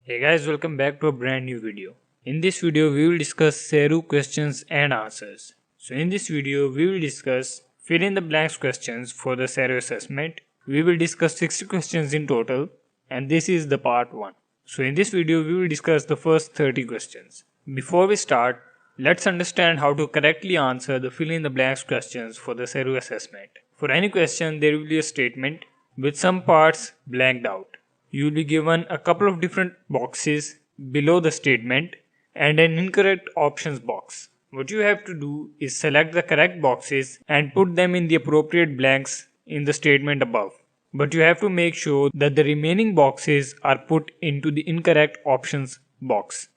Hey guys, welcome back to a brand new video. In this video, we will discuss Seru questions and answers. So in this video, we will discuss fill in the blanks questions for the Seru assessment. We will discuss 60 questions in total and this is the part 1. So in this video, we will discuss the first 30 questions. Before we start, let's understand how to correctly answer the fill in the blanks questions for the Seru assessment. For any question, there will be a statement with some parts blanked out. You will be given a couple of different boxes below the statement and an incorrect options box. What you have to do is select the correct boxes and put them in the appropriate blanks in the statement above. But you have to make sure that the remaining boxes are put into the incorrect options box.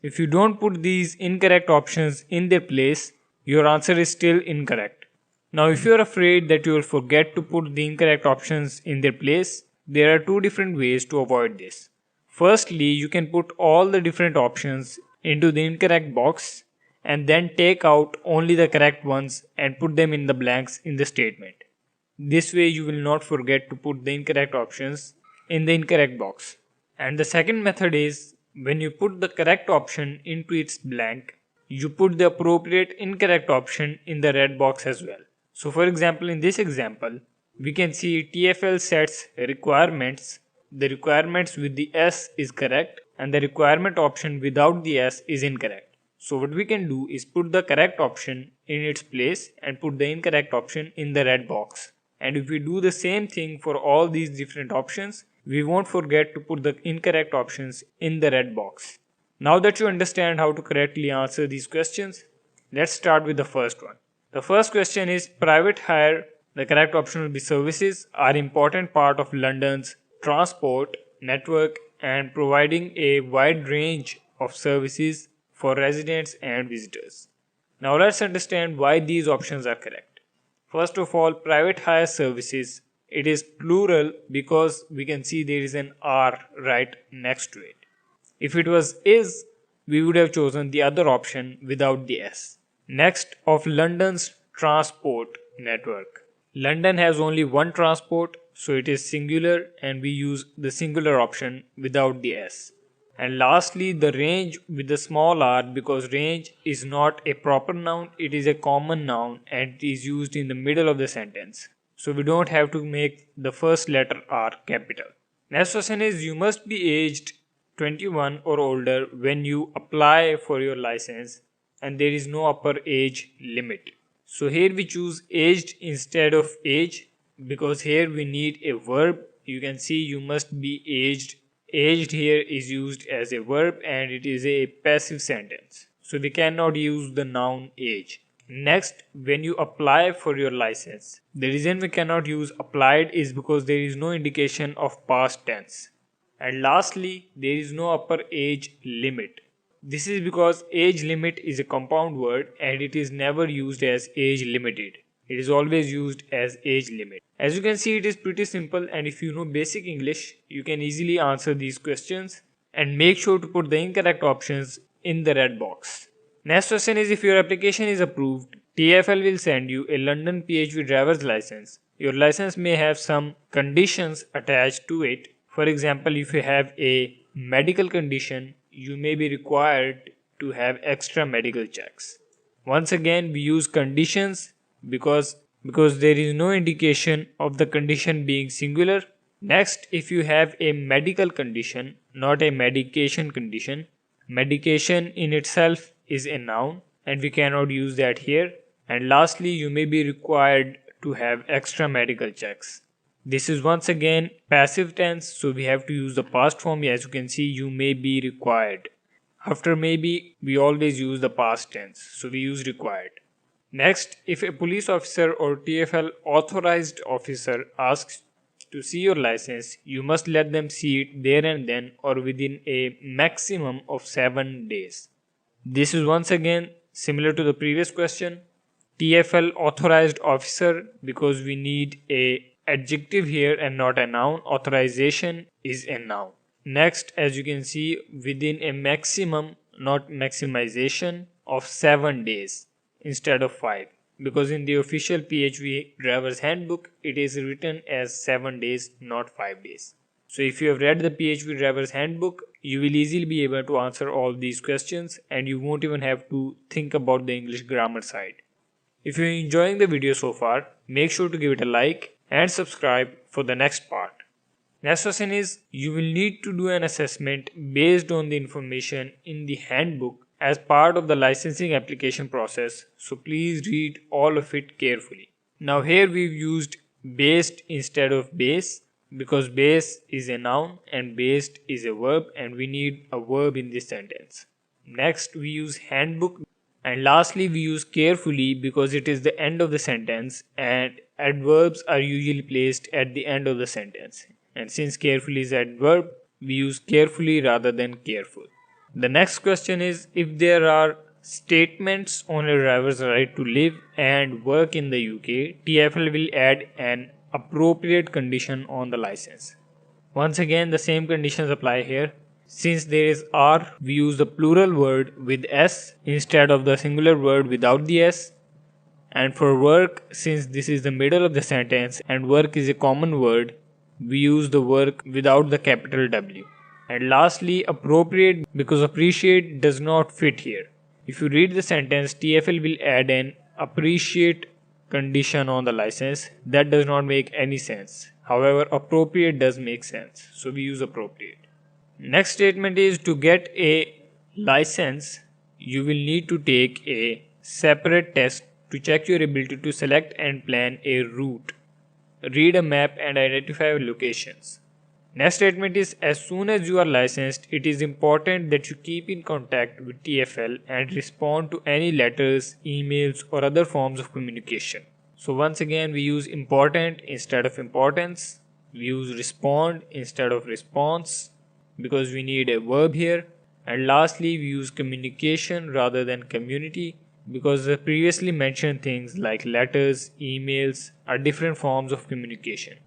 If you don't put these incorrect options in their place, your answer is still incorrect. Now if you are afraid that you will forget to put the incorrect options in their place, there are two different ways to avoid this. Firstly, you can put all the different options into the incorrect box and then take out only the correct ones and put them in the blanks in the statement. This way you will not forget to put the incorrect options in the incorrect box. And the second method is when you put the correct option into its blank, you put the appropriate incorrect option in the red box as well. So for example, in this example, we can see TFL sets requirements. The requirements with the S is correct and the requirement option without the S is incorrect. So what we can do is put the correct option in its place and put the incorrect option in the red box. And if we do the same thing for all these different options, we won't forget to put the incorrect options in the red box. Now that you understand how to correctly answer these questions, let's start with the first one. The first question is private hire. The correct option will be services are important part of London's transport network and providing a wide range of services for residents and visitors. Now let's understand why these options are correct. First of all, private hire services. It is plural because we can see there is an R right next to it. If it was is, we would have chosen the other option without the S. Next, of London's transport network. London has only one transport, so it is singular and we use the singular option without the S. And lastly, the range with the small r because range is not a proper noun, it is a common noun and it is used in the middle of the sentence. So we don't have to make the first letter R capital. Next question is you must be aged 21 or older when you apply for your license and there is no upper age limit. So here we choose aged instead of age because here we need a verb. You can see you must be aged. Aged here is used as a verb and it is a passive sentence. So we cannot use the noun age. Next, when you apply for your license, the reason we cannot use applied is because there is no indication of past tense. And lastly, there is no upper age limit. This is because age limit is a compound word and it is never used as age limited. It is always used as age limit. As you can see, it is pretty simple and if you know basic English, you can easily answer these questions and make sure to put the incorrect options in the red box. Next question is if your application is approved, TFL will send you a London PHV driver's license. Your license may have some conditions attached to it. For example, if you have a medical condition, you may be required to have extra medical checks. Once again, we use conditions because there is no indication of the condition being singular. Next, if you have a medical condition, not a medication condition, medication in itself is a noun and we cannot use that here. And lastly, you may be required to have extra medical checks. This is once again passive tense, so we have to use the past form. As you can see, you may be required. After maybe, we always use the past tense, so we use required. Next, if a police officer or TFL authorized officer asks to see your license, you must let them see it there and then or within a maximum of 7 days. This is once again similar to the previous question. TFL authorized officer because we need a adjective here and not a noun. Authorization is a noun. Next, as you can see, within a maximum, not maximization, of 7 days instead of 5 because in the official PHV driver's handbook it is written as 7 days, not 5 days. So if you have read the PHP driver's handbook, you will easily be able to answer all these questions and you won't even have to think about the English grammar side. If you're enjoying the video so far, make sure to give it a like and subscribe for the next part. Next question is, you will need to do an assessment based on the information in the handbook as part of the licensing application process, so please read all of it carefully. Now here we've used based instead of base because base is a noun and based is a verb and we need a verb in this sentence. Next we use handbook, and lastly we use carefully because it is the end of the sentence and adverbs are usually placed at the end of the sentence. And since carefully is adverb, we use carefully rather than careful. The next question is, if there are statements on a driver's right to live and work in the UK, TfL will add an appropriate condition on the license. Once again, the same conditions apply here. Since there is R, we use the plural word with S instead of the singular word without the S. And for work, since this is the middle of the sentence and work is a common word, we use the work without the capital W. And lastly, appropriate, because appreciate does not fit here. If you read the sentence, TfL will add an appreciate condition on the license. That does not make any sense. However, appropriate does make sense, so we use appropriate. Next statement is, to get a license, you will need to take a separate test to check your ability to select and plan a route, read a map and identify locations. Next statement is, as soon as you are licensed, it is important that you keep in contact with TfL and respond to any letters, emails or other forms of communication. So once again we use important instead of importance, we use respond instead of response because we need a verb here, and lastly we use communication rather than community because the previously mentioned things like letters, emails are different forms of communication.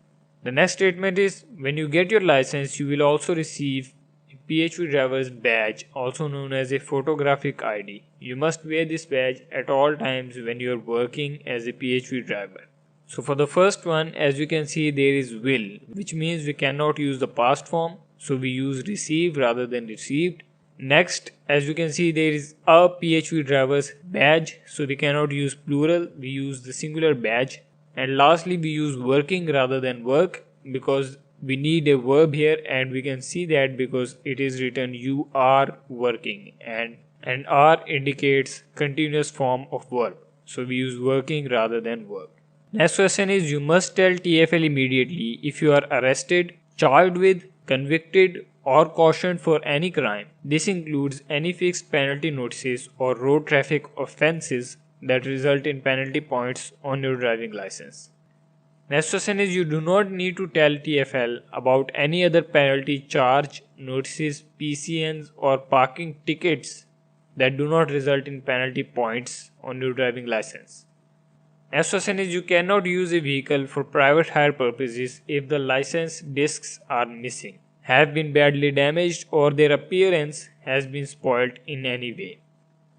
The next statement is, when you get your license, you will also receive a PHP driver's badge, also known as a photographic ID. You must wear this badge at all times when you are working as a PHP driver. So for the first one, as you can see, there is will, which means we cannot use the past form, so we use receive rather than received. Next, as you can see, there is a PHP driver's badge, so we cannot use plural, we use the singular badge. And lastly, we use working rather than work because we need a verb here, and we can see that because it is written you are working and are indicates continuous form of verb. So we use working rather than work. Next question is, you must tell TfL immediately if you are arrested, charged with, convicted or cautioned for any crime. This includes any fixed penalty notices or road traffic offences that result in penalty points on your driving license. Next question is, you do not need to tell TfL about any other penalty charge, notices, PCNs or parking tickets that do not result in penalty points on your driving license. Next question is, you cannot use a vehicle for private hire purposes if the license discs are missing, have been badly damaged or their appearance has been spoiled in any way.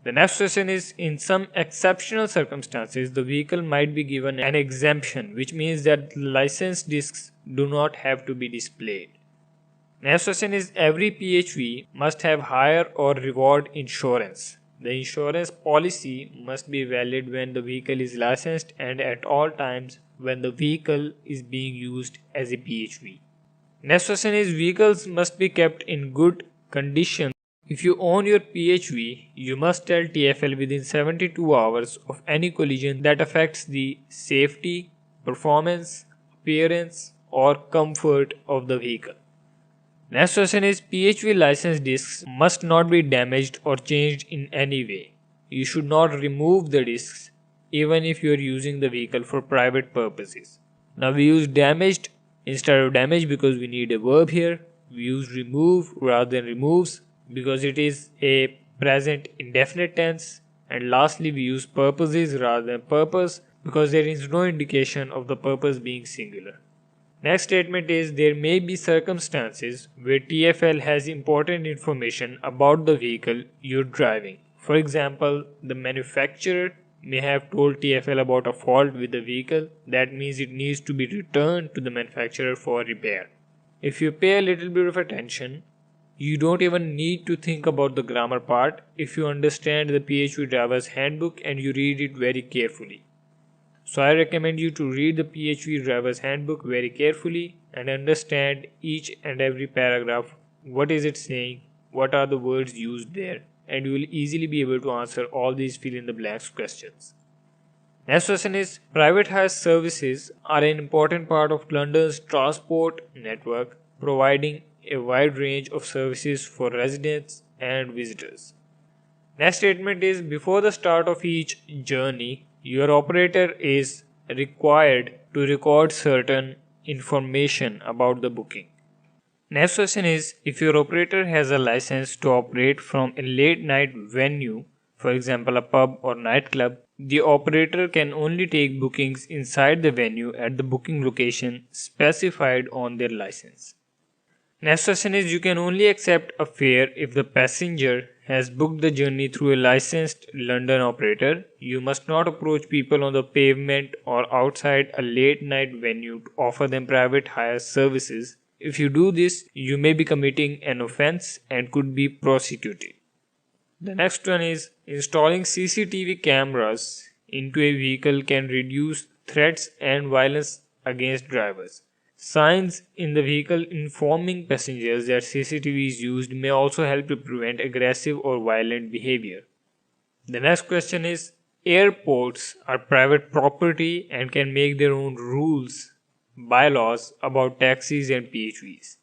The next question is, in some exceptional circumstances, the vehicle might be given an exemption, which means that license discs do not have to be displayed. Next question is, every PHV must have hire or reward insurance. The insurance policy must be valid when the vehicle is licensed and at all times when the vehicle is being used as a PHV. Next question is, vehicles must be kept in good condition. If you own your PHV, you must tell TfL within 72 hours of any collision that affects the safety, performance, appearance or comfort of the vehicle. Next question is, PHV license discs must not be damaged or changed in any way. You should not remove the discs even if you are using the vehicle for private purposes. Now we use damaged instead of damaged because we need a verb here. We use remove rather than removes because it is a present indefinite tense. And lastly, we use purposes rather than purpose because there is no indication of the purpose being singular. Next statement is, there may be circumstances where TfL has important information about the vehicle you're driving. For example, the manufacturer may have told TfL about a fault with the vehicle. That means it needs to be returned to the manufacturer for repair. If you pay a little bit of attention, you don't even need to think about the grammar part if you understand the PHV driver's handbook and you read it very carefully. So I recommend you to read the PHV driver's handbook very carefully and understand each and every paragraph. What is it saying? What are the words used there? And you will easily be able to answer all these fill in the blanks questions. Next question is, private hire services are an important part of London's transport network, providing a wide range of services for residents and visitors. Next statement is, before the start of each journey, your operator is required to record certain information about the booking. Next question is, if your operator has a license to operate from a late night venue, for example a pub or nightclub, the operator can only take bookings inside the venue at the booking location specified on their license. Next question is, you can only accept a fare if the passenger has booked the journey through a licensed London operator. You must not approach people on the pavement or outside a late night venue to offer them private hire services. If you do this, you may be committing an offense and could be prosecuted. The next one is, installing CCTV cameras into a vehicle can reduce threats and violence against drivers. Signs in the vehicle informing passengers that CCTV is used may also help to prevent aggressive or violent behavior. The next question is, airports are private property and can make their own rules, bylaws about taxis and PHVs.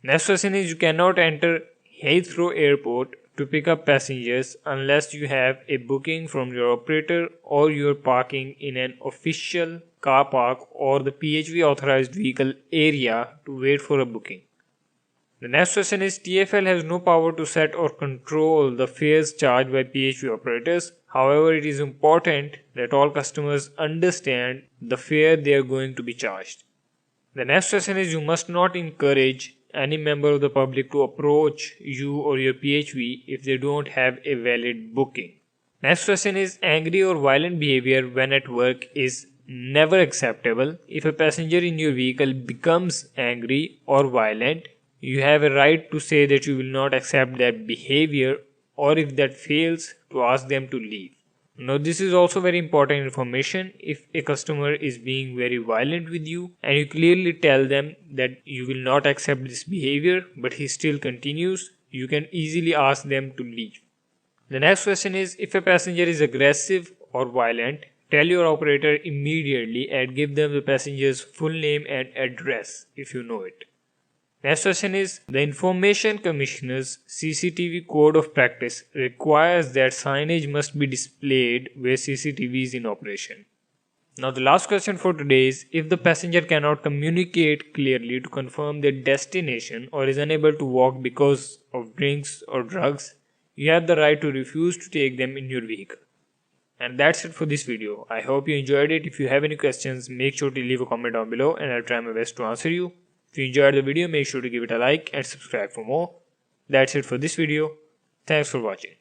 Next question is, you cannot enter Heathrow Airport to pick up passengers unless you have a booking from your operator or you are parking in an official car park or the PHV authorized vehicle area to wait for a booking. The next question is, TfL has no power to set or control the fares charged by PHV operators. However, it is important that all customers understand the fare they are going to be charged. The next question is, you must not encourage any member of the public to approach you or your PHV if they don't have a valid booking. Next question is, angry or violent behavior when at work is never acceptable. If a passenger in your vehicle becomes angry or violent, you have a right to say that you will not accept that behavior, or if that fails, to ask them to leave. Now this is also very important information. If a customer is being very violent with you and you clearly tell them that you will not accept this behavior but he still continues, you can easily ask them to leave. The next question is, if a passenger is aggressive or violent, tell your operator immediately and give them the passenger's full name and address if you know it. Next question is, the Information Commissioner's CCTV Code of Practice requires that signage must be displayed where CCTV is in operation. Now the last question for today is, if the passenger cannot communicate clearly to confirm their destination or is unable to walk because of drinks or drugs, you have the right to refuse to take them in your vehicle. And that's it for this video. I hope you enjoyed it. If you have any questions, make sure to leave a comment down below and I'll try my best to answer you. If you enjoyed the video, make sure to give it a like and subscribe for more. That's it for this video. Thanks for watching.